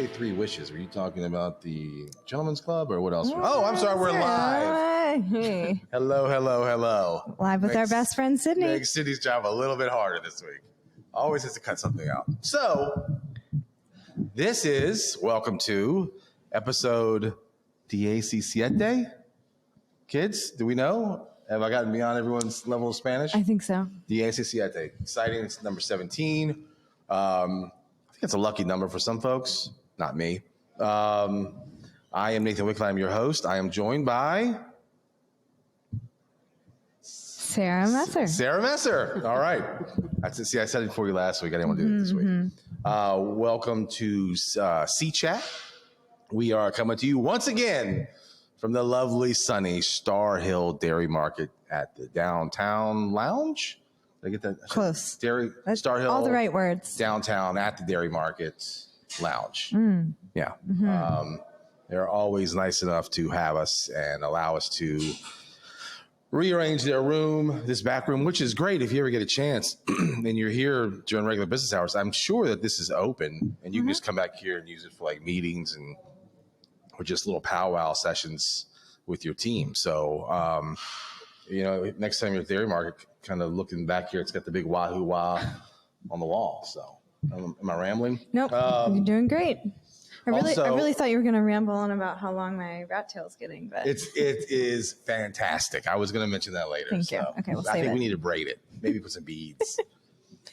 say three wishes. Were you talking about the Gentleman's Club or what else? Oh, I'm sorry. We're live. Hey. Hello. Live with our best friend, Sydney. Makes Sydney's job a little bit harder this week. Always has to cut something out. So, this is, welcome to episode 17. Kids, do we know? Have I gotten beyond everyone's level of Spanish? I think so. 17. Exciting. It's number 17. I think it's a lucky number for some folks. Not me. I am Nathan Wickler. I'm your host. I am joined by Sarah Messer. Sarah Messer. All right. See, I said it for you last week. I didn't want to do it this week. Welcome to C-Chat. We are coming to you once again from the lovely, sunny Star Hill Dairy Market at the Downtown Lounge. Did I get that? Close. Star Hill. All the right words. Downtown at the Dairy Market Lounge. Yeah. They're always nice enough to have us and allow us to rearrange their room, this back room, which is great if you ever get a chance and you're here during regular business hours. I'm sure that this is open and you can just come back here and use it for like meetings and or just little powwow sessions with your team. So, next time you're at the Dairy Market, kind of looking back here, it's got the big wahoo wah on the wall. So, am I rambling? Nope, you're doing great. I really thought you were going to ramble on about how long my rat tail's getting, but it is fantastic. I was going to mention that later. Thank you. Okay, we'll save it. I think we need to braid it. Maybe put some beads.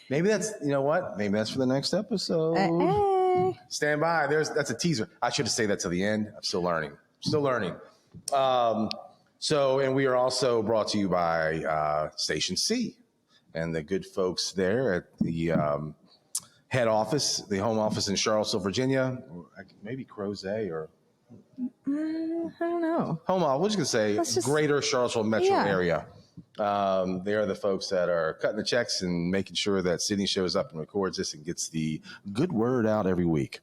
Maybe that's, you know what? Maybe that's for the next episode. Hey. Stand by. That's a teaser. I should have saved that till the end. I'm still learning. And we are also brought to you by Station C and the good folks there at the head office, the home office in Charlottesville, Virginia, or maybe Crozet or I don't know. Home office. We're just going to say greater Charlottesville metro area. They are the folks that are cutting the checks and making sure that Sydney shows up and records this and gets the good word out every week.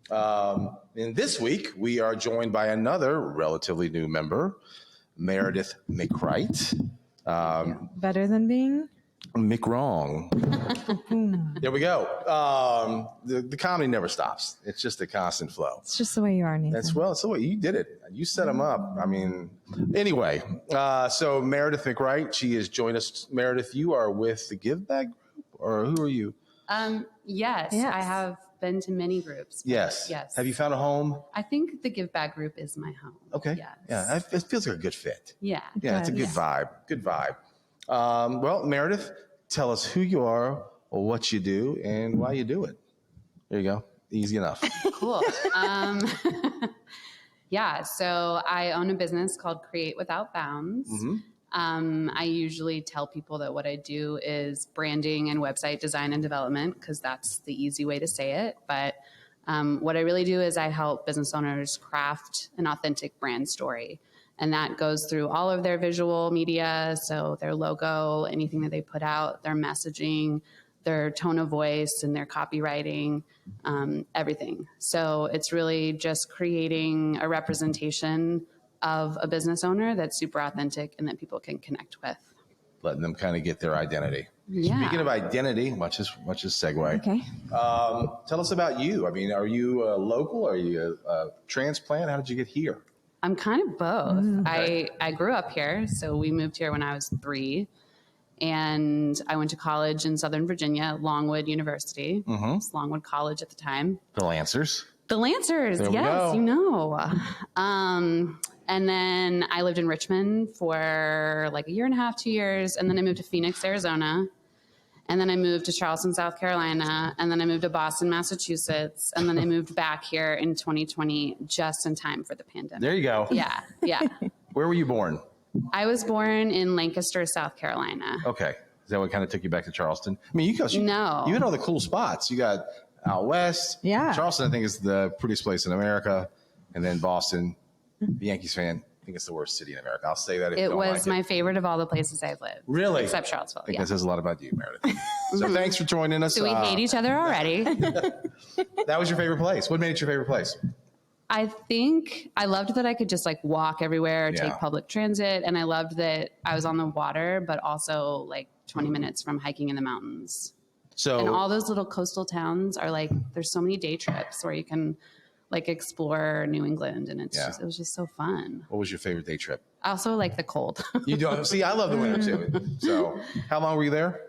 And this week, we are joined by another relatively new member, Meredith McCreight. Better than being? McWrong. There we go. The comedy never stops. It's just a constant flow. It's just the way you are, Nathan. That's the way you did it. You set them up. I mean, anyway. So Meredith McCreight, she has joined us. Meredith, you are with the Give Back group, or who are you? Yes, I have been to many groups. Yes. Have you found a home? I think the Give Back group is my home. Okay. Yes. Yeah, it feels like a good fit. Yeah. Yeah, it's a good vibe. Good vibe. Well, Meredith, tell us who you are, what you do, and why you do it. There you go. Easy enough. Cool. So I own a business called Create Without Bounds. I usually tell people that what I do is branding and website design and development because that's the easy way to say it. But what I really do is I help business owners craft an authentic brand story. And that goes through all of their visual media, so their logo, anything that they put out, their messaging, their tone of voice, and their copywriting, everything. So it's really just creating a representation of a business owner that's super authentic and that people can connect with. Letting them kind of get their identity. Yeah. Speaking of identity, much as segue. Okay. Tell us about you. I mean, are you local? Are you a transplant? How did you get here? I'm kind of both. Okay. I grew up here, so we moved here when I was 3. And I went to college in Southern Virginia, Longwood University. It's Longwood College at the time. The Lancers. Yes, you know. And then I lived in Richmond for like a year and a half, 2 years. And then I moved to Phoenix, Arizona. And then I moved to Charleston, South Carolina. And then I moved to Boston, Massachusetts. And then I moved back here in 2020, just in time for the pandemic. There you go. Yeah. Where were you born? I was born in Lancaster, South Carolina. Okay. Is that what kind of took you back to Charleston? I mean, you hit all the cool spots. You got out west. Yeah. Charleston, I think, is the prettiest place in America. And then Boston, the Yankees fan. I think it's the worst city in America. I'll say that. It was my favorite of all the places I've lived. Really? Except Charlottesville. I think that says a lot about you, Meredith. So thanks for joining us. So we hate each other already. That was your favorite place. What made it your favorite place? I think I loved that I could just like walk everywhere, take public transit. And I loved that I was on the water, but also like 20 minutes from hiking in the mountains. So, and all those little coastal towns are like, there's so many day trips where you can like explore New England, and it was just so fun. What was your favorite day trip? I also like the cold. You don't see. I love the winter too. So, how long were you there?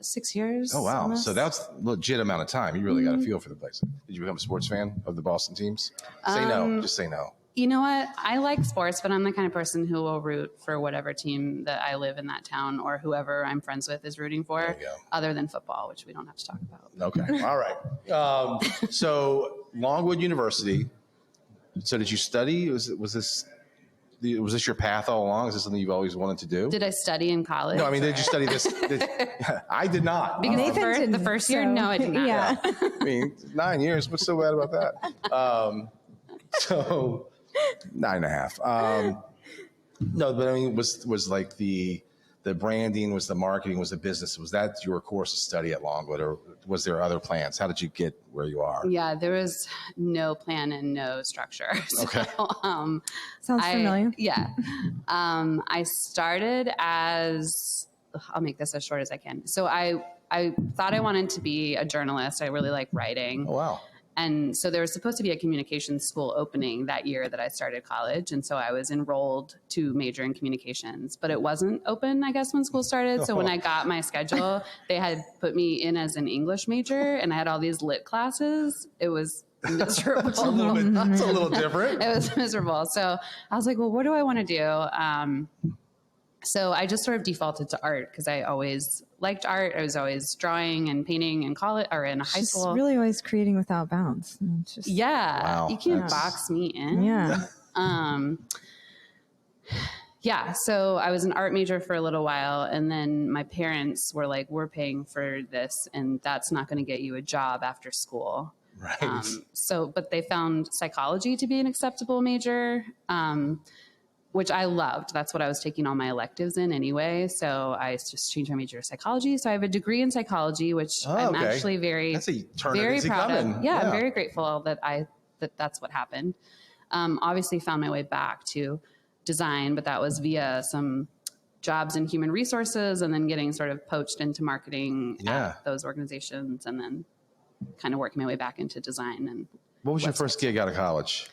6 years. Oh wow! Almost. So that's a legit amount of time. You really got a feel for the place. Did you become a sports fan of the Boston teams? Say no. Just say no. You know what? I like sports, but I'm the kind of person who will root for whatever team that I live in that town or whoever I'm friends with is rooting for, other than football, which we don't have to talk about. Okay. All right. So Longwood University. So did you study? Was this your path all along? Is this something you've always wanted to do? Did I study in college? No, I mean, did you study this? I did not. Because the first year, no, I did not. Yeah. I mean, 9 years. What's so bad about that? So 9.5. No, but I mean, was like the branding, was the marketing, was the business, was that your course of study at Longwood, or was there other plans? How did you get where you are? Yeah, there was no plan and no structure. So, okay. Sounds familiar. Yeah. I started as, I'll make this as short as I can. So I thought I wanted to be a journalist. I really like writing. Oh, wow. And so there was supposed to be a communications school opening that year that I started college. And so I was enrolled to major in communications, but it wasn't open, I guess, when school started. So when I got my schedule, they had put me in as an English major and I had all these lit classes. It was miserable. That's a little different. It was miserable. So I was like, well, what do I want to do? So I just sort of defaulted to art because I always liked art. I was always drawing and painting in college or in high school. Really always creating without bounds. It's just, wow. You can't box me in. Yeah. Yeah. So I was an art major for a little while. And then my parents were like, we're paying for this and that's not going to get you a job after school. Right. But they found psychology to be an acceptable major. Which I loved. That's what I was taking all my electives in anyway. So I just changed my major to psychology. So I have a degree in psychology, which I'm actually very proud of. Yeah, I'm very grateful that that's what happened. Obviously found my way back to design, but that was via some jobs in human resources and then getting sort of poached into marketing at those organizations and then kind of working my way back into design. And what was your first gig out of college?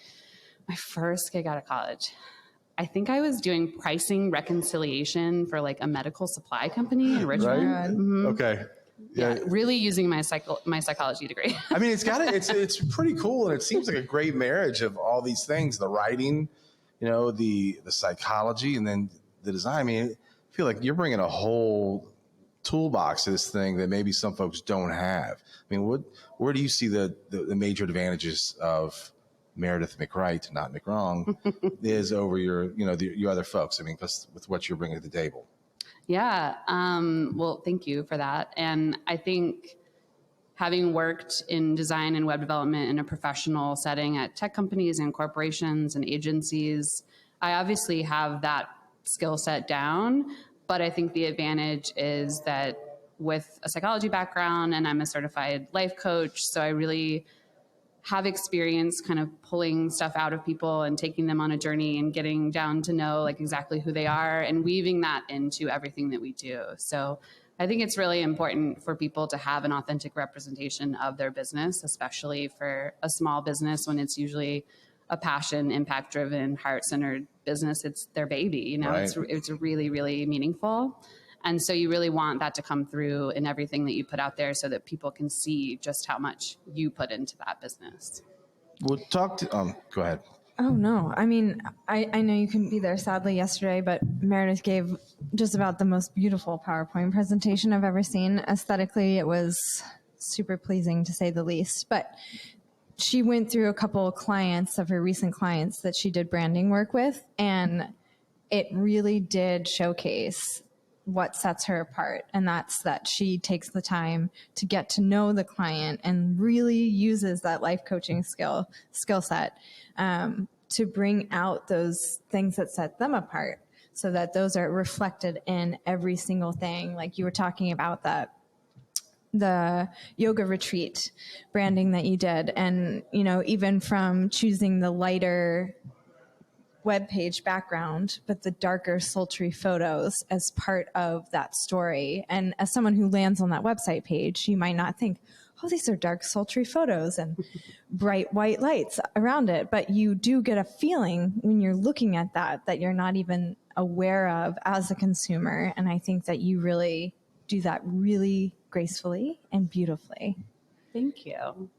My first gig out of college. I think I was doing pricing reconciliation for like a medical supply company in Richmond. Right? Mm-hmm. Okay. Yeah, really using my psychology degree. I mean, it's pretty cool, and it seems like a great marriage of all these things: the writing, the psychology, and then the design. I mean, I feel like you're bringing a whole toolbox to this thing that maybe some folks don't have. I mean, where do you see the major advantages of Meredith McCreight, not McWrong, is over your other folks? I mean, with what you're bringing to the table. Yeah. Well, thank you for that. And I think having worked in design and web development in a professional setting at tech companies and corporations and agencies, I obviously have that skill set down. But I think the advantage is that with a psychology background and I'm a certified life coach, so I really have experience kind of pulling stuff out of people and taking them on a journey and getting down to know like exactly who they are and weaving that into everything that we do. So I think it's really important for people to have an authentic representation of their business, especially for a small business when it's usually a passion, impact-driven, heart-centered business. It's their baby, Right. It's really, really meaningful. And so you really want that to come through in everything that you put out there so that people can see just how much you put into that business. We'll talk to, go ahead. Oh, no. I mean, I know you couldn't be there sadly yesterday, but Meredith gave just about the most beautiful PowerPoint presentation I've ever seen. Aesthetically, it was super pleasing to say the least. But she went through a couple of clients of her recent clients that she did branding work with, and it really did showcase what sets her apart, and that's that she takes the time to get to know the client and really uses that life coaching skill set to bring out those things that set them apart so that those are reflected in every single thing. Like you were talking about the yoga retreat branding that you did, and even from choosing the lighter webpage background, but the darker, sultry photos as part of that story. And as someone who lands on that website page, you might not think, oh, these are dark, sultry photos and bright white lights around it. But you do get a feeling when you're looking at that you're not even aware of as a consumer. And I think that you really do that really gracefully and beautifully. Thank you.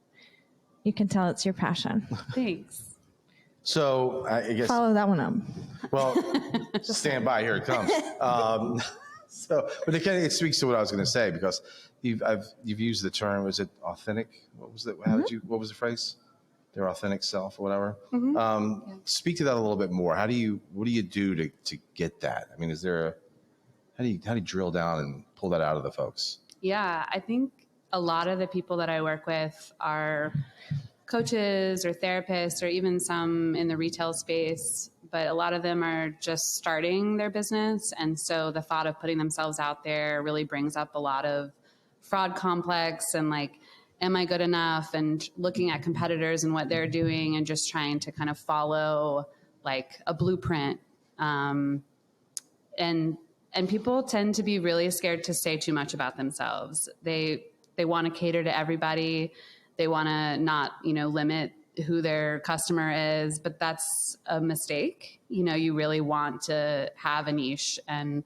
You can tell it's your passion. Thanks. So I guess Follow that one up. Well, stand by. Here it comes. But it speaks to what I was going to say, because you've used the term. Was it authentic? What was it? What was the phrase? Their authentic self, or whatever. Speak to that a little bit more. What do you do to get that? I mean, how do you drill down and pull that out of the folks? Yeah, I think a lot of the people that I work with are coaches or therapists, or even some in the retail space, but a lot of them are just starting their business. And so the thought of putting themselves out there really brings up a lot of fraud complex and like, am I good enough? And looking at competitors and what they're doing and just trying to kind of follow like a blueprint. And people tend to be really scared to say too much about themselves. They want to cater to everybody. They want to not, limit who their customer is, but that's a mistake. You really want to have a niche and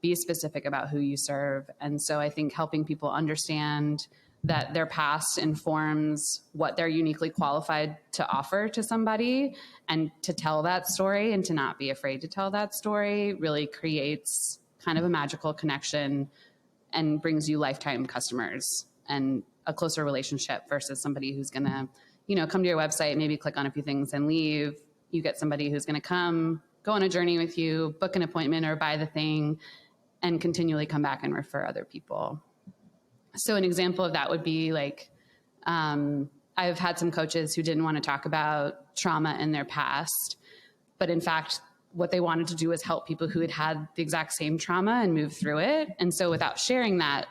be specific about who you serve. And so I think helping people understand that their past informs what they're uniquely qualified to offer to somebody, and to tell that story and to not be afraid to tell that story really creates kind of a magical connection and brings you lifetime customers and a closer relationship versus somebody who's going to, come to your website, maybe click on a few things and leave. You get somebody who's going to come, go on a journey with you, book an appointment or buy the thing, and continually come back and refer other people. So an example of that would be like, I've had some coaches who didn't want to talk about trauma in their past, but in fact, what they wanted to do was help people who had the exact same trauma and move through it. And so without sharing that,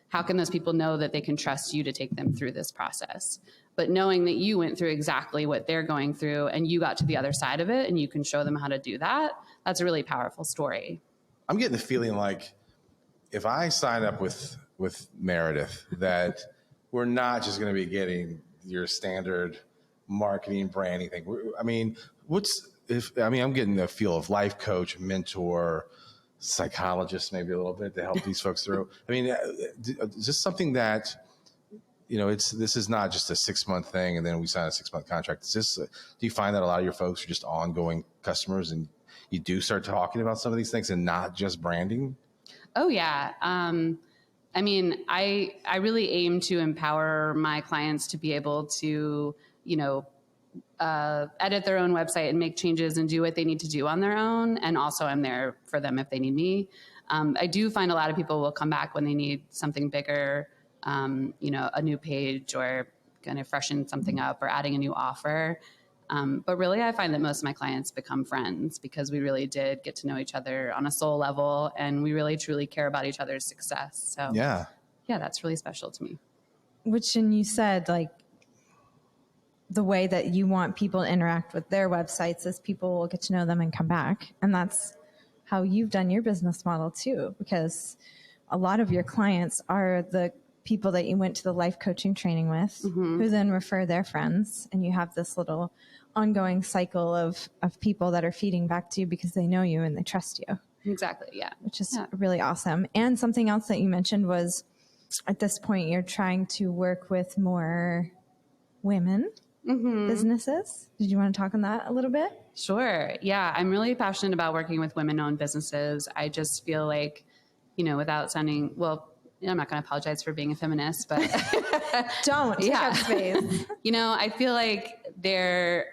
how can those people know that they can trust you to take them through this process? But knowing that you went through exactly what they're going through and you got to the other side of it and you can show them how to do that, that's a really powerful story. I'm getting the feeling like if I sign up with Meredith, that we're not just going to be getting your standard marketing branding thing. I'm getting the feel of life coach, mentor, psychologist, maybe a little bit to help these folks through. I mean, is this something that, this is not just a 6-month thing and then we sign a 6-month contract. Do you find that a lot of your folks are just ongoing customers and you do start talking about some of these things and not just branding? Oh yeah. I really aim to empower my clients to be able to, edit their own website and make changes and do what they need to do on their own. And also I'm there for them if they need me. I do find a lot of people will come back when they need something bigger, a new page or kind of freshen something up or adding a new offer. But really, I find that most of my clients become friends because we really did get to know each other on a soul level and we really truly care about each other's success. So yeah, that's really special to me. Which, and you said like the way that you want people to interact with their websites is people will get to know them and come back. And that's how you've done your business model too, because a lot of your clients are the people that you went to the life coaching training with, who then refer their friends. And you have this little ongoing cycle of people that are feeding back to you because they know you and they trust you. Exactly. Yeah. Which is really awesome. And something else that you mentioned was at this point, you're trying to work with more women businesses. Did you want to talk on that a little bit? Sure. Yeah. I'm really passionate about working with women-owned businesses. I just feel like, without sounding, I'm not going to apologize for being a feminist, but don't take up space. I feel like there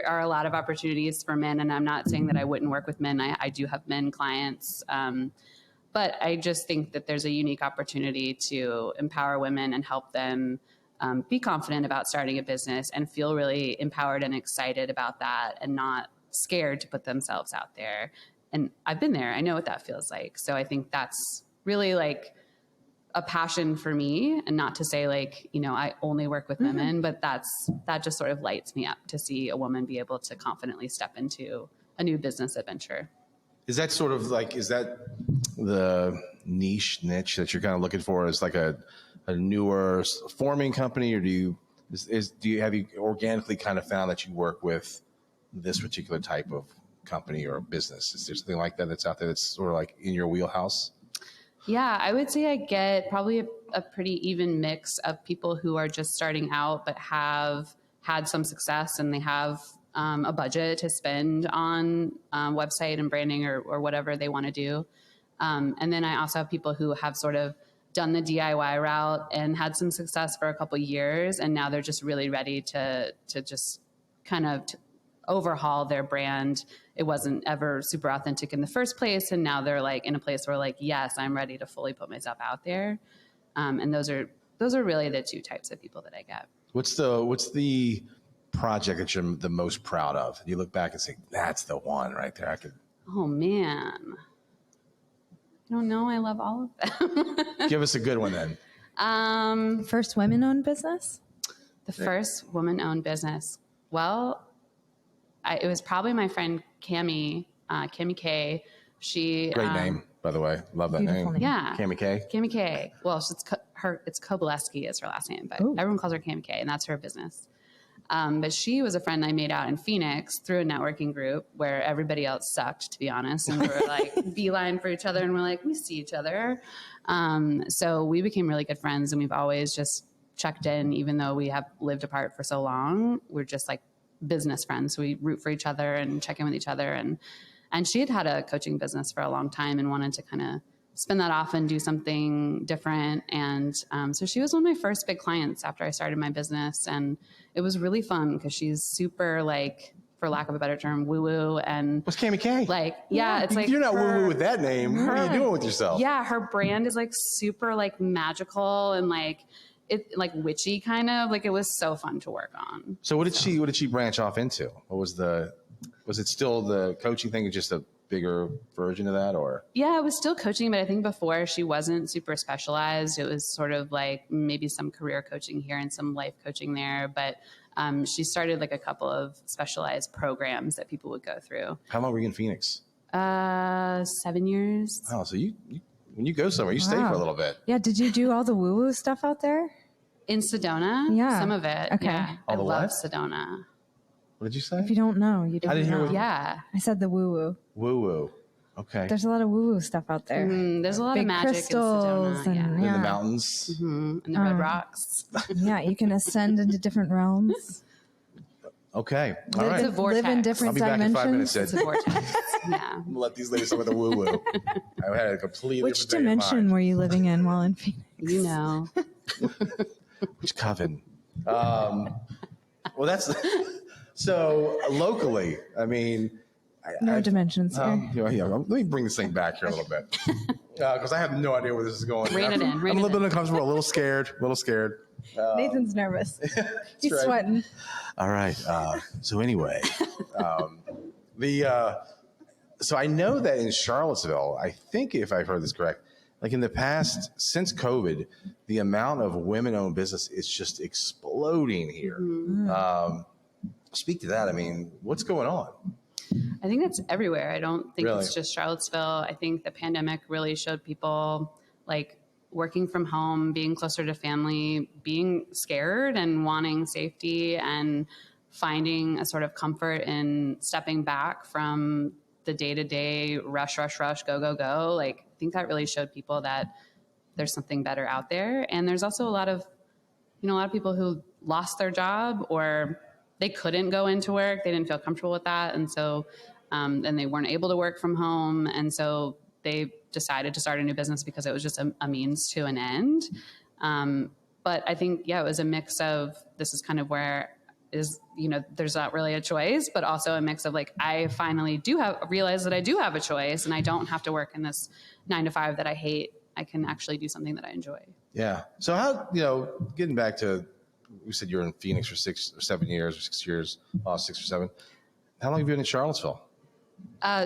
are a lot of opportunities for men, and I'm not saying that I wouldn't work with men. I do have men clients, but I just think that there's a unique opportunity to empower women and help them be confident about starting a business and feel really empowered and excited about that and not scared to put themselves out there. And I've been there. I know what that feels like. So I think that's really like a passion for me, and not to say like, I only work with women, but that just sort of lights me up to see a woman be able to confidently step into a new business adventure. Is that sort of like, is that the niche that you're kind of looking for, is like a a newer forming company, or do you have you organically kind of found that you work with this particular type of company or business? Is there something like that that's out there that's sort of like in your wheelhouse? Yeah, I would say I get probably a pretty even mix of people who are just starting out but have had some success and they have a budget to spend on website and branding or whatever they want to do. And then I also have people who have sort of done the DIY route and had some success for a couple of years, and now they're just really ready to just kind of overhaul their brand. It wasn't ever super authentic in the first place, and now they're like in a place where like, yes, I'm ready to fully put myself out there. And those are really the two types of people that I get. What's the project that you're the most proud of? You look back and say, that's the one right there. Oh man, I don't know. I love all of them. Give us a good one then. First women-owned business? The first woman-owned business. Well, it was probably my friend Cami K. She Great name, by the way. Love that name. Yeah, Cami K. Cami K. Well, it's Kobolewski is her last name, but everyone calls her Cami K, and that's her business. But she was a friend I made out in Phoenix through a networking group where everybody else sucked, to be honest. And we were like beeline for each other, and we're like, we see each other. So we became really good friends, and we've always just checked in, even though we have lived apart for so long. We're just like business friends. So we root for each other and check in with each other. And she had a coaching business for a long time and wanted to kind of spin that off and do something different. And so she was one of my first big clients after I started my business. And it was really fun because she's super, like, for lack of a better term, woo-woo. And what's Cami K? Like, yeah, it's like, you're not woo-woo with that name. What are you doing with yourself? Yeah, her brand is like super like magical and like it like witchy kind of. Like, it was so fun to work on. So what did she branch off into? What was it still the coaching thing, or just a bigger version of that? Or yeah, it was still coaching, but I think before she wasn't super specialized. It was sort of like maybe some career coaching here and some life coaching there, but she started like a couple of specialized programs that people would go through. How long were you in Phoenix? 7 years. Oh, so you when you go somewhere, you stay for a little bit. Yeah. Did you do all the woo-woo stuff out there? In Sedona? Yeah. Some of it. Okay. Yeah. All I the love what? Sedona. What did you say? If you don't know, you don't I didn't hear know. what Yeah. I said the woo-woo. Woo-woo. Okay. There's a lot of woo-woo stuff out there. There's a lot Big of magic crystals in Sedona. and In the mountains. And the Red Rocks. Yeah, you can ascend into different realms. Okay. All right. It's a vortex. Live in I'll different be back in 5 minutes, dimensions. Ed. It's a vortex. Yeah. I'm gonna let these ladies talk about the woo-woo. I had a completely Which different thing in dimension mind. were you living in while in Phoenix? You know. Which coven? Well, that's so locally. I mean, No dimensions here. let me bring this thing back here a little bit because I have no idea where this is going. Rein it in, I'm rein a it little bit in. uncomfortable, a little scared. Nathan's nervous. He's right. sweating. All right. So anyway, so I know that in Charlottesville, I think if I've heard this correct, like in the past, since COVID, the amount of women-owned business is just exploding here. Speak to that. I mean, what's going on? I think that's everywhere. I don't think Really? it's just Charlottesville. I think the pandemic really showed people like working from home, being closer to family, being scared and wanting safety and finding a sort of comfort in stepping back from the day-to-day rush, go, go, go. Like, I think that really showed people that there's something better out there. And there's also a lot of people who lost their job or they couldn't go into work. They didn't feel comfortable with that. And so, then they weren't able to work from home. And so they decided to start a new business because it was just a means to an end. But I think, it was a mix of, this is kind of where there's not really a choice, but also a mix of like, I finally realize that I do have a choice and I don't have to work in this 9 to 5 that I hate. I can actually do something that I enjoy. Yeah. So how, getting back to, you said you're in Phoenix for 6 or 7 years, or 6 years, 6 or 7. How long have you been in Charlottesville?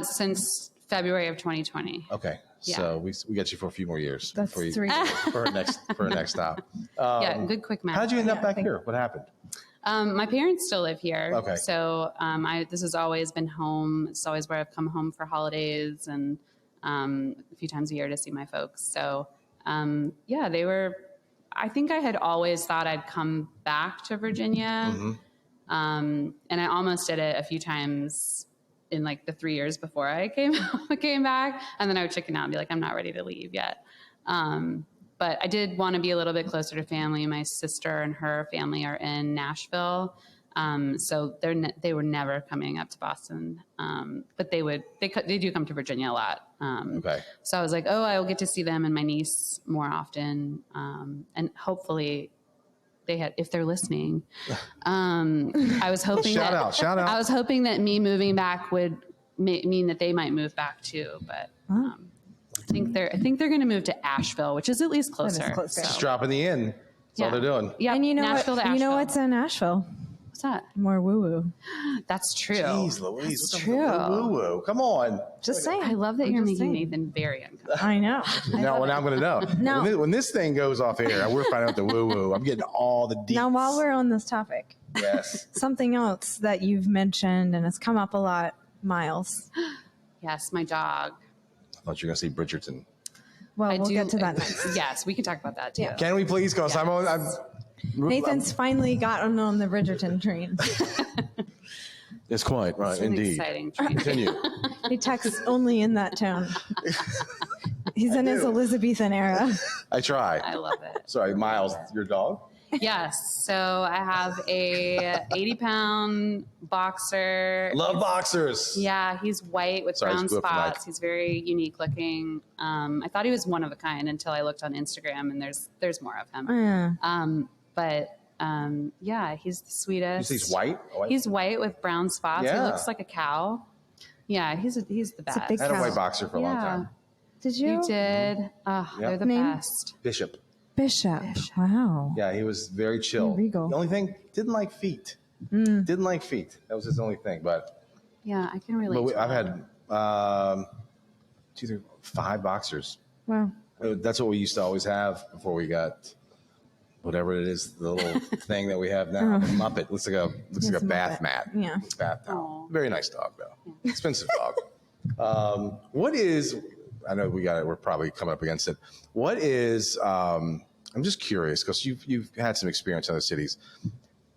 Since February of 2020. Okay. Yeah. So we got you for a few more years. That's before you, 3 years. for our next stop. Good quick math. How'd you end up back here? What happened? My parents still live here. Okay. So this has always been home. It's always where I've come home for holidays and a few times a year to see my folks. So they were, I think I had always thought I'd come back to Virginia. And I almost did it a few times in like the 3 years before I came back. And then I would chicken out and be like, I'm not ready to leave yet. But I did want to be a little bit closer to family. My sister and her family are in Nashville. So they were never coming up to Boston. But they do come to Virginia a lot. Okay. So I was like, I will get to see them and my niece more often. And hopefully if they're listening, I was hoping shout out. I was hoping that me moving back would mean that they might move back too. But, I think they're going to move to Asheville, which is at least closer. Just dropping the in. That's all they're doing. Yeah. And you know Nashville to what? Asheville. You know what's in Nashville? What's that? More woo woo. That's true. Jeez Louise. That's true. Woo woo. Come on. Just saying. I love that you're just making saying. Nathan very uncomfortable. I know. Now I'm going to know. No. When this thing goes off air, we're finding out the woo woo. I'm getting all the deets. Now, while we're on this topic, Yes. something else that you've mentioned and has come up a lot, Miles. Yes, my dog. I thought you were going to say Bridgerton. Well, we'll get to that next. Yes, we can talk about that too. Yeah. Can we please? Because Nathan's finally gotten on the Bridgerton train. It's quite right, It's an indeed. exciting train. Continue. He texts only in that tone. He's in his Elizabethan era. I try. I love it. Sorry, Miles, your dog? Yes. So I have a 80-pound boxer. Love boxers. Yeah, he's white with Sorry, brown scoop the mic. spots. He's very unique looking. I thought he was one of a kind until I looked on Instagram, and there's more of him. Yeah, he's the You sweetest. say he's white? He's white with brown spots. Yeah. He looks like a cow. Yeah, he's the best. big I had a cow. white boxer for a long time. Did you? You did. Oh, Yep. they're the Name? best. Bishop. Bishop. Wow. Yeah, he was very chill. Regal. The only thing, didn't like feet. Didn't like feet. That was his only thing. But Yeah, I can relate. to I've that. had 2, 3, 5 boxers. Wow. That's what we used to always have before we got whatever it is, the little thing that we have now. The Muppet. Looks like a Yes, bath Muppet. mat. Yeah. Bath towel. Aw. Very nice dog though. Expensive dog. What is? I know we're probably coming up against it. What is? I'm just curious because you've had some experience in other cities.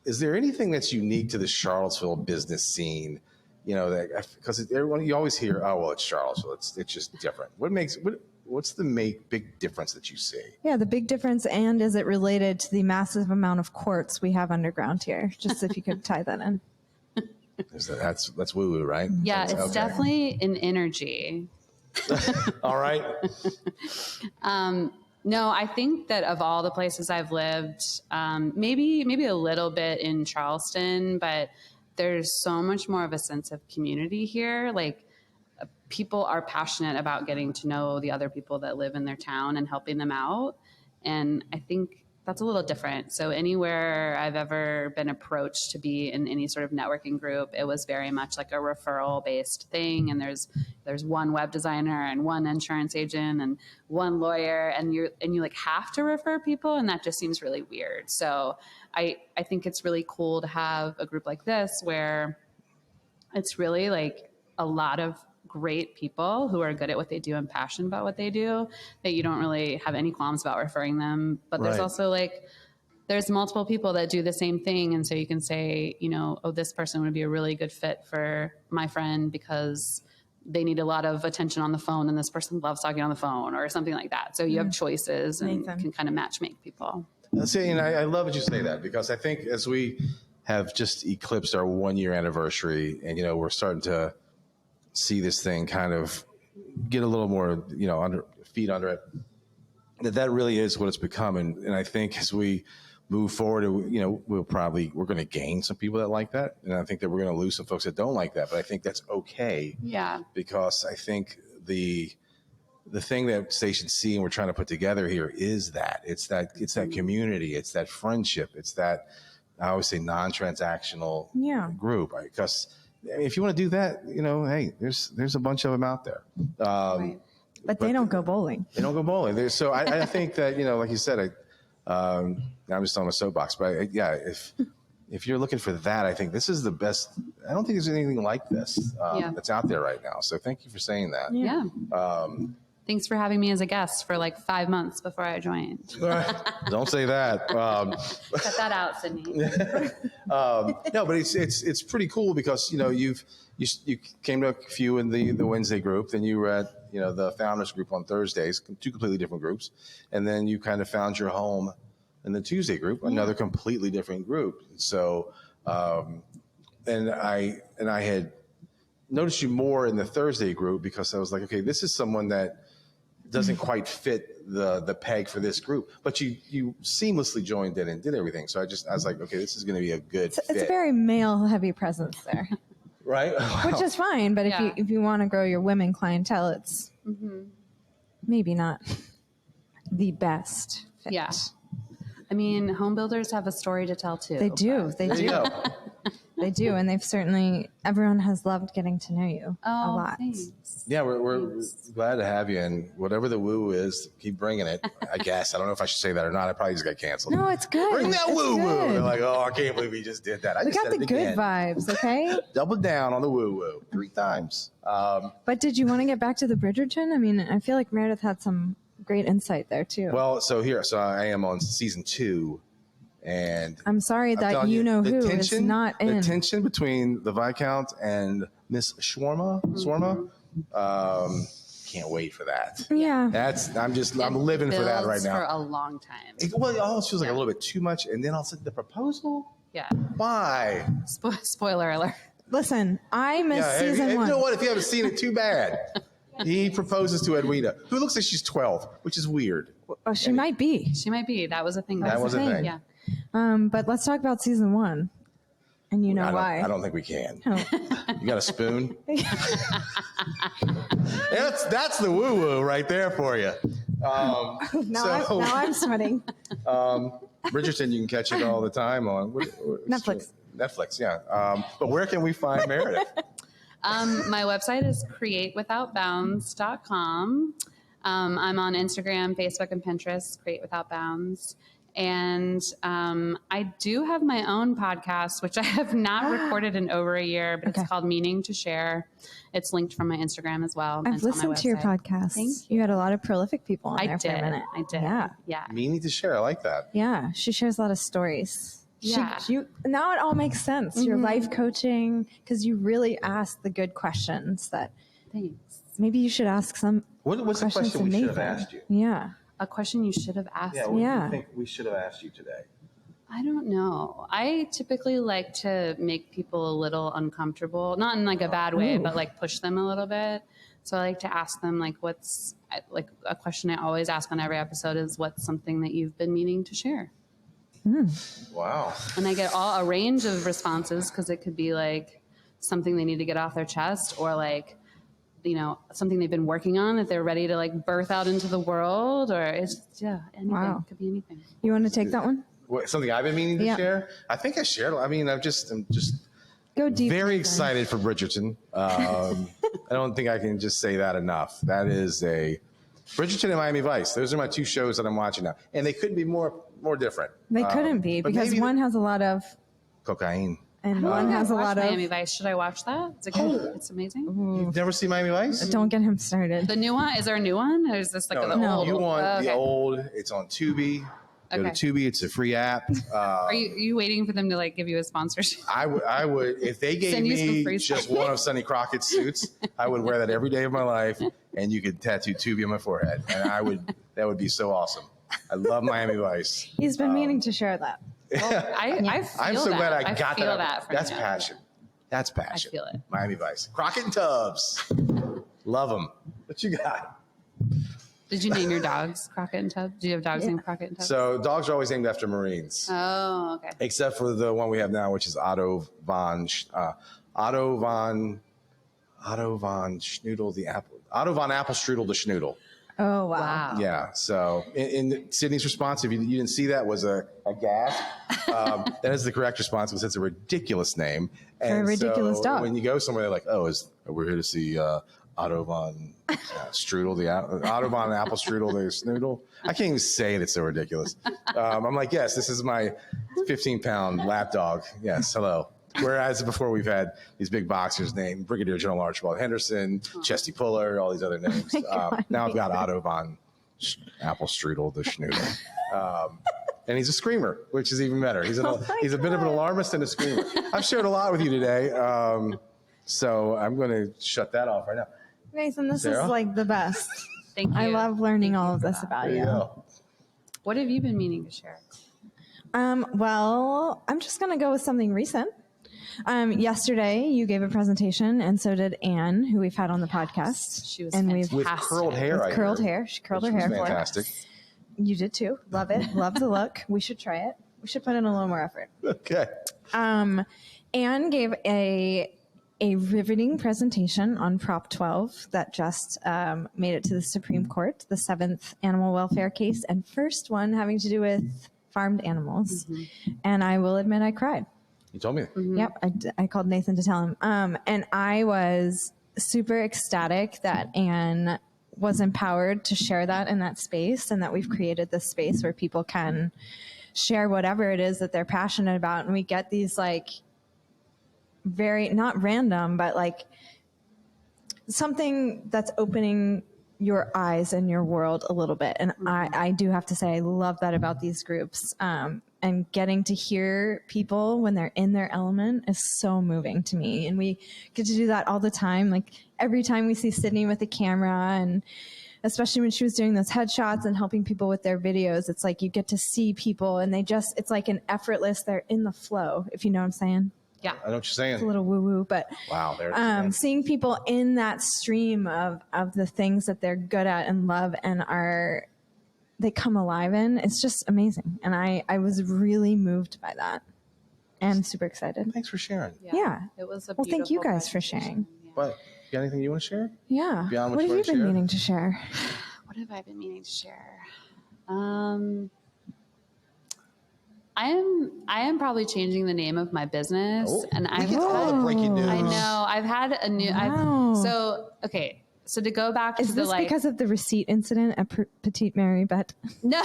Is there anything that's unique to the Charlottesville business scene? You know, that because everyone you always hear, oh well, it's Charlottesville. It's just different. What's the big difference that you see? Yeah, the big difference, and is it related to the massive amount of quartz we have underground here? Just if you could tie that in. That's woo woo, right? Yeah, That's- it's okay. definitely an energy. All right. No, I think that of all the places I've lived, maybe a little bit in Charleston, but there's so much more of a sense of community here. Like people are passionate about getting to know the other people that live in their town and helping them out. And I think that's a little different. So anywhere I've ever been approached to be in any sort of networking group, it was very much like a referral based thing. And there's one web designer and one insurance agent and one lawyer, and you like have to refer people, and that just seems really weird. So I think it's really cool to have a group like this where it's really like a lot of great people who are good at what they do and passionate about what they do, that you don't really have any qualms about referring them. But there's Right. also there's multiple people that do the same thing. And so you can say, this person would be a really good fit for my friend because they need a lot of attention on the phone and this person loves talking on the phone or something like that. So you have choices and Nathan. can kind of match make people. See, and I love that you say that because I think as we have just eclipsed our 1-year anniversary and, we're starting to see this thing kind of get a little more, feet under it, that really is what it's become. And I think as we move forward, we're going to gain some people that like that. And I think that we're going to lose some folks that don't like that. But I think that's okay. Yeah. Because I think the thing that Station C and we're trying to put together here is that it's that community, it's that friendship, it's that, I always say, non-transactional group. Because if you want to do that, hey, there's a bunch of them out there. Right. But they don't go bowling. They don't go bowling. So I think that, like you said, I'm just on a soapbox, but if you're looking for that, I think this is the best. I don't think there's anything like this that's out there right now. So thank you for saying that. Yeah. Thanks for having me as a guest for like 5 months before I joined. Don't say that. Cut that out, Sydney. No, but it's pretty cool because you came to a few in the Wednesday group, then you were at the founders group on Thursdays, two completely different groups, and then you kind of found your home in the Tuesday group, another completely different group. So, and I had noticed you more in the Thursday group because I was like, okay, this is someone that doesn't quite fit the peg for this group, but you seamlessly joined in and did everything. So I was like, okay, this is going to be a good fit. It's a very male heavy presence there, right? Which is fine. But if you want to grow your women clientele, it's maybe not the best fit. Yeah. I mean, home builders have a story to tell too. They do. They There you do. go. They do. And everyone has loved getting to know you a lot. Thanks. Yeah, we're glad to have you, and whatever the woo is, keep bringing it. I guess I don't know if I should say that or not. I probably just got canceled. No, it's good. Bring that It's woo woo. good. They're like, oh, I can't believe he just did that. I We just got said the it good again. vibes, okay? Double down on the woo woo 3 times. But did you want to get back to the Bridgerton? I mean, I feel like Meredith had some great insight there too. Well, so I am on season 2, and I'm sorry I'm that telling you know the who is tension, not in. the tension between the Viscount and Miss Swarma. Can't wait for that. Yeah. I'm living for that right Builds for now. a long time. Well, it almost feels like a little bit too much, and then I'll say the proposal. Yeah. Why? Spoiler alert. Listen, I missed season and 1. you know what? If you haven't seen it, too bad. He proposes to Edwina, who looks like she's 12, which is weird. Oh, she might be. She might be. That was a thing. That was a thing. Yeah. But let's talk about season 1. And you know why. I don't think we can. Oh. You got a spoon? That's the woo-woo right there for you. Now I'm sweating. Bridgerton, you can catch it all the time on Netflix. Netflix, yeah. But where can we find Meredith? My website is createwithoutbounds.com. I'm on Instagram, Facebook, and Pinterest, Create Without Bounds. And I do have my own podcast, which I have not recorded in over a year, but it's called Meaning to Share. It's linked from my Instagram as well. I've listened to your podcast. Thank you. Had a lot of prolific people on there for a minute. I did. Yeah. Meaning to share. I like that. Yeah. She shares a lot of stories. Yeah. Now it all makes sense. Your life coaching, because you really ask the good questions that Thanks. maybe you should ask some What's the questions question we to should have Nathan. asked you? Yeah. A question you should have asked me. What do Yeah. you think we should have asked you today? I don't know. I typically like to make people a little uncomfortable, not in like a bad way, but like push them a little bit. So I like to ask them like a question I always ask on every episode is what's something that you've been meaning to share? Wow. And I get a range of responses because it could be like something they need to get off their chest or like, something they've been working on that they're ready to like birth out into the world or it's anything. Wow. It could be anything. You want to take that one? Something I've been meaning to Yeah. share? I think I shared. I mean, I'm just Go deep. very excited for Bridgerton. I don't think I can just say that enough. That is Bridgerton and Miami Vice. Those are my 2 shows that I'm watching now. And they couldn't be more different. They couldn't be but because maybe one has a lot of cocaine. and one has a lot of. Miami Vice. Should I watch that? Is it good? It's amazing. You've never seen Miami Vice? Don't get him started. The new one? Is there a new one? Or is this like the no. old? You want the Okay. old. It's on Tubi. Go to Okay. Tubi. It's a free app. Are you waiting for them to like give you a sponsorship? I would, if they gave Send you some me free just stuff. one of Sonny Crockett's suits, I would wear that every day of my life, and you could tattoo Tubi on my forehead, and that would be so awesome. I love Miami Vice. He's been meaning to share that. I feel I'm so glad I got feel that. from That's you. passion. That's passion. I feel it. Miami Vice. Crockett and Tubbs. Love them. What you got? Did you name your dogs Crockett and Tubbs? Do you have dogs named Crockett and Tubbs? So dogs are always named after Marines, Oh, okay. except for the one we have now, which is Otto von Schnoodle Otto von Applestrudel the Schnoodle. Oh wow. Wow. Yeah. So in Sydney's response, if you didn't see that, was a gasp. That is the correct response because it's a ridiculous name. For a ridiculous dog. When you go somewhere, they're like, "Oh, we're here to see Otto von Strudel, Otto von Applestrudel the Snoodle." I can't even say it. It's so ridiculous. I'm like, yes, this is my 15-pound lap dog. Yes, hello. Whereas before we've had these big boxers named Brigadier General Archibald Henderson, Chesty Puller, all these other names. Now I've got Otto von Apple Strudel, the Schnoodle. And he's a screamer, which is even better. He's a bit of an alarmist and a screamer. I've shared a lot with you today. So I'm going to shut that off right now. Nathan, this Sarah? is like the best. Thank you. I love learning all of this about There you you. go. What have you been meaning to share? Well, I'm just going to go with something recent. Yesterday, you gave a presentation, and so did Anne, who we've had on the podcast. She was and fantastic. With curled hair, I curled heard, hair. She curled which her was hair for us. fantastic. You did too. Love it. Love the look. We should try it. We should put in a little more effort. Okay. Anne gave a riveting presentation on Prop 12 that just made it to the Supreme Court, the 7th animal welfare case, and first one having to do with farmed animals. Mm-hmm. And I will admit I cried. You told me. Mm-hmm. Yep. I called Nathan to tell him. And I was super ecstatic that Anne was empowered to share that in that space, and that we've created this space where people can share whatever it is that they're passionate about. And we get these like very, not random, but like something that's opening your eyes and your world a little bit. And I do have to say, I love that about these groups. And getting to hear people when they're in their element is so moving to me. And we get to do that all the time. Like every time we see Sydney with a camera, and especially when she was doing those headshots and helping people with their videos, it's like you get to see people and it's like an effortless, they're in the flow, if you know what I'm saying. Yeah. I know what you're saying. It's a little woo-woo, but wow, there it is. seeing people in that stream of the things that they're good at and love and they come alive in, it's just amazing. And I was really moved by that and super excited. Thanks for sharing. Yeah. It was a Well, thank you beautiful guys for sharing. presentation. But you got anything you want to share? Yeah. Beyond what What you have you wanna been share? meaning to share? What have I been meaning to share? I am probably changing the name of my business, and we I've get all the breaking news. I know I've had a new. Wow. So to go back Is to the this like because of the receipt incident at Petite Mary? But no,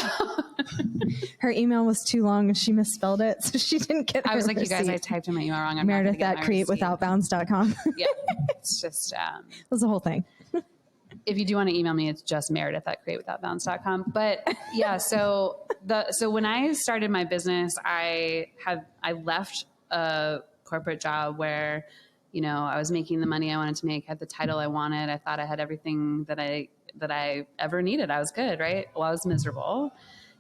her email was too long and she misspelled it, so she didn't get. I was like, you guys, I receipt. typed in my email wrong. I'm Meredith not at createwithoutbounds.com. Yeah, it's just That was the whole thing. if you do want to email me, it's just Meredith at createwithoutbounds.com. But yeah, so when I started my business, I left a corporate job where, you know, I was making the money I wanted to make, had the title I wanted. I thought I had everything that I ever needed. I was good, right? Well, I was miserable.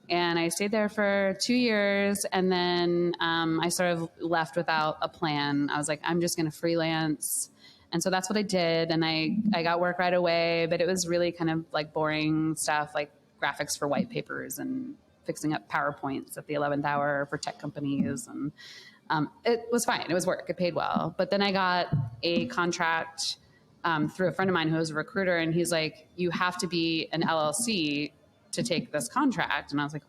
And I stayed there for 2 years, and then I sort of left without a plan. I was like, I'm just going to freelance. And so that's what I did. And I got work right away, but it was really kind of like boring stuff, like graphics for white papers and fixing up PowerPoints at the 11th hour for tech companies. And it was fine. It was work. It paid well. But then I got a contract through a friend of mine who was a recruiter. And he's like, you have to be an LLC to take this contract. And I was like,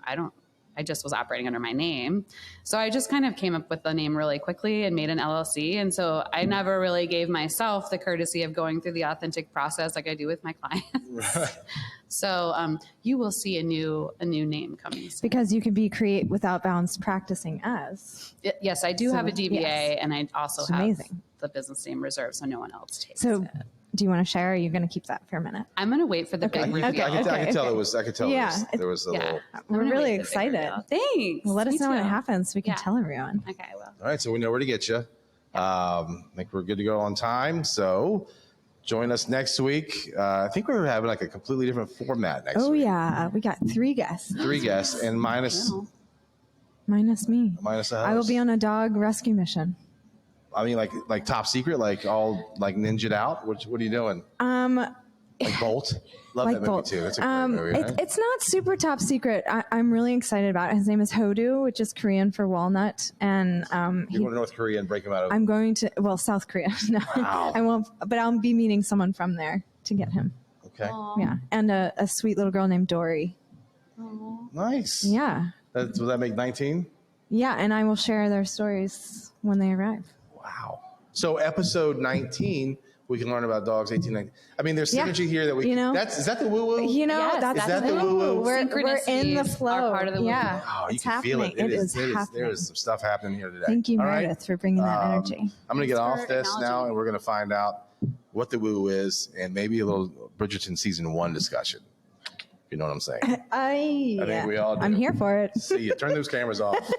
I just was operating under my name. So I just kind of came up with the name really quickly and made an LLC. And so I never really gave myself the courtesy of going through the authentic process like I do with my clients. Right. So you will see a new name coming soon. Because you can be Create Without Bounds practicing as. Yes, I do have a DBA, yes. and I also It's have amazing. the business name reserved so no one else takes So it. do you want to share, or are you going to keep that for a minute? I'm going to wait for the big reveal. I could tell okay. I could tell Yeah, there was a little. We're gonna really wait for the big excited. reveal. Thanks. Well, let us Me know when it too. happens so we can Yeah. tell everyone. Okay, I will. All right, so we know where to get you. I think we're good to go on time. So join us next week. I think we're having like a completely different format next Oh, week. yeah. We got 3 guests. 3 guests and minus Minus me. the host. I will be on a dog rescue mission. I mean, like top secret, like all like ninja'd out. What are you doing? Like Bolt. Love Like that movie Bolt. too. That's a great movie. Right? It's not super top secret. I'm really excited about it. His name is Hodu, which is Korean for walnut. And you go to North Korea and break him out of. I'm going to, South Korea. No, Wow. I won't, but I'll be meeting someone from there to get him. Okay. Yeah. And a sweet little girl named Dory. Nice. Yeah. Will that make 19? Yeah. And I will share their stories when they arrive. Wow. So episode 19, we can learn about dogs. 18, 19. I mean, there's synergy here that we. You know, is that the woo woo? You know, Yes, that's is that the woo woo-woo? We're in the Synchronicities flow. are part of the woo-woo. Yeah, Oh, you it's can happening. feel it. It is happening. There is some stuff happening here today. Thank you, All right? Meredith, for bringing that energy. I'm going to get Thanks off for this now, acknowledging. and we're going to find out what the woo is, and maybe a little Bridgerton season 1 discussion. If you know what I'm saying. I think we all do. I'm here for it. See you. Turn those cameras off.